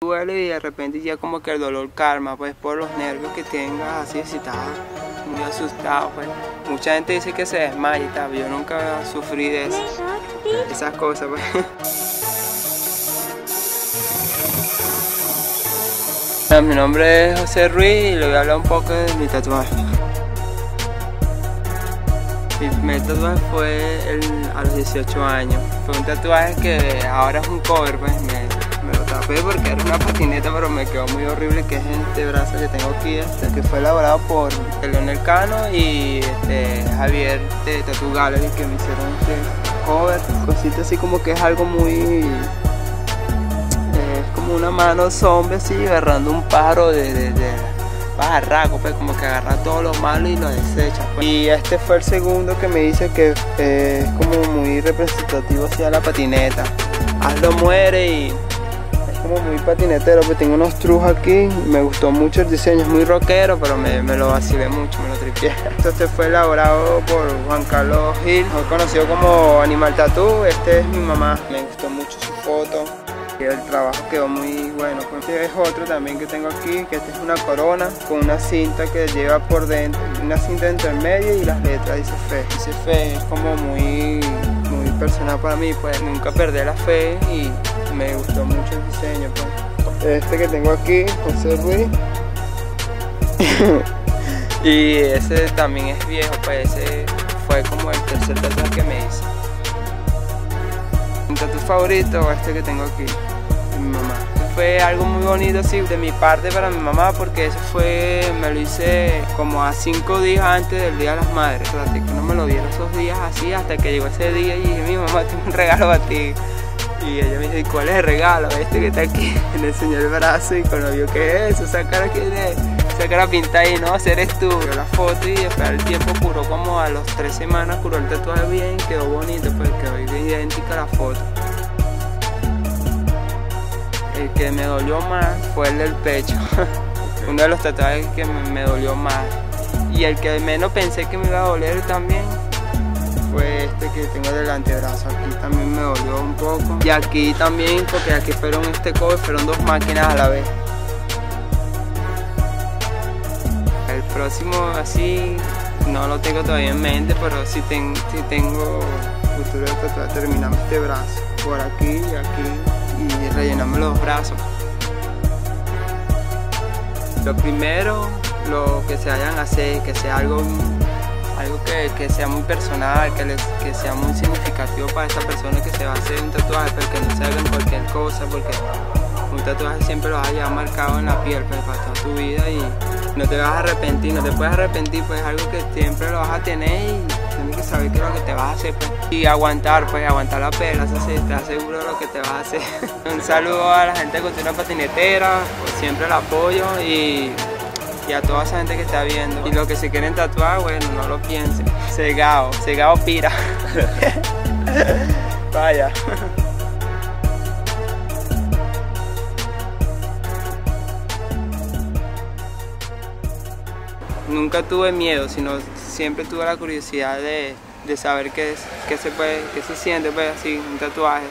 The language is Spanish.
duele y de repente ya como que el dolor calma, pues por los nervios que tengas, así si estás muy asustado, pues. Mucha gente dice que se desmaya y tal, yo nunca sufrí de eso, esas cosas, pues. Mi nombre es José Ruiz y le voy a hablar un poco de mi tatuaje. Mi primer tatuaje fue a los 18 años. Fue un tatuaje que ahora es un cover, pues me lo tapé porque era una patineta, pero me quedó muy horrible, que es este brazo que tengo aquí, que fue elaborado por Leonel Cano y Javier de Tattoo Gallery, que me hicieron este cover. Cosita así como que es algo muy... como una mano zombie así agarrando un pájaro de pajarraco, pues como que agarra todo lo malo y lo desecha, pues. Y este fue el segundo que me dice que es como muy representativo hacia la patineta. Hazlo muere y es como muy patinetero, pues tengo unos trujos aquí, me gustó mucho el diseño, es muy rockero, pero me lo vacilé mucho, me lo tripié. Este fue elaborado por Juan Carlos Gil, conocido como Animal Tattoo. Este es mi mamá, me gustó mucho su foto. El trabajo quedó muy bueno. Este es otro también que tengo aquí, que esta es una corona con una cinta que lleva por dentro, una cinta intermedia y las letras dice fe. Dice fe, es como muy personal para mí, pues nunca perdí la fe y me gustó mucho el diseño, pues. Este que tengo aquí, José Ruiz. Y ese también es viejo, pues ese fue como el tercer tatuaje que me hice. Mi tatu favorito, este que tengo aquí, de mi mamá. Fue algo muy bonito así de mi parte para mi mamá, porque eso me lo hice como a 5 días antes del Día de las Madres. O sea, que no me lo dieron esos días así hasta que llegó ese día y dije, mi mamá, tengo un regalo para ti. Y ella me dice, ¿cuál es el regalo? Este que está aquí. Le enseñó el brazo y cuando vio que es eso, esa cara que es, esa cara pintada y no, eres tú. Vio la foto y después el tiempo curó como a las 3 semanas, curó el tatuaje bien, quedó bonito, pues quedó bien idéntica a la foto. El que me dolió más fue el del pecho. Uno de los tatuajes que me dolió más. Y el que menos pensé que me iba a doler también fue este que tengo del antebrazo. Aquí también me dolió un poco. Y aquí también, porque aquí fueron fueron 2 máquinas a la vez. El próximo así no lo tengo todavía en mente, pero sí tengo futuro de tatuar, terminarme este brazo por aquí y aquí y rellenarme los brazos. Lo primero, lo que se vayan a hacer, que sea algo que sea muy personal, que sea muy significativo para esa persona que se va a hacer un tatuaje, pero que no se hagan cualquier cosa, porque un tatuaje siempre lo vas a llevar marcado en la piel, pues, para toda tu vida y no te vas a arrepentir, no te puedes arrepentir, pues es algo que siempre lo vas a tener y tienes que saber qué es lo que te vas a hacer, pues. Y aguantar la pela, eso sí, estás seguro de lo que te vas a hacer. Un saludo a la gente de Cultura Patinetera, pues siempre el apoyo y a toda esa gente que está viendo. Y los que se quieren tatuar, bueno, no lo piensen. Cegado pira. Vaya. Nunca tuve miedo, sino siempre tuve la curiosidad de saber qué se siente, pues, así, un tatuaje.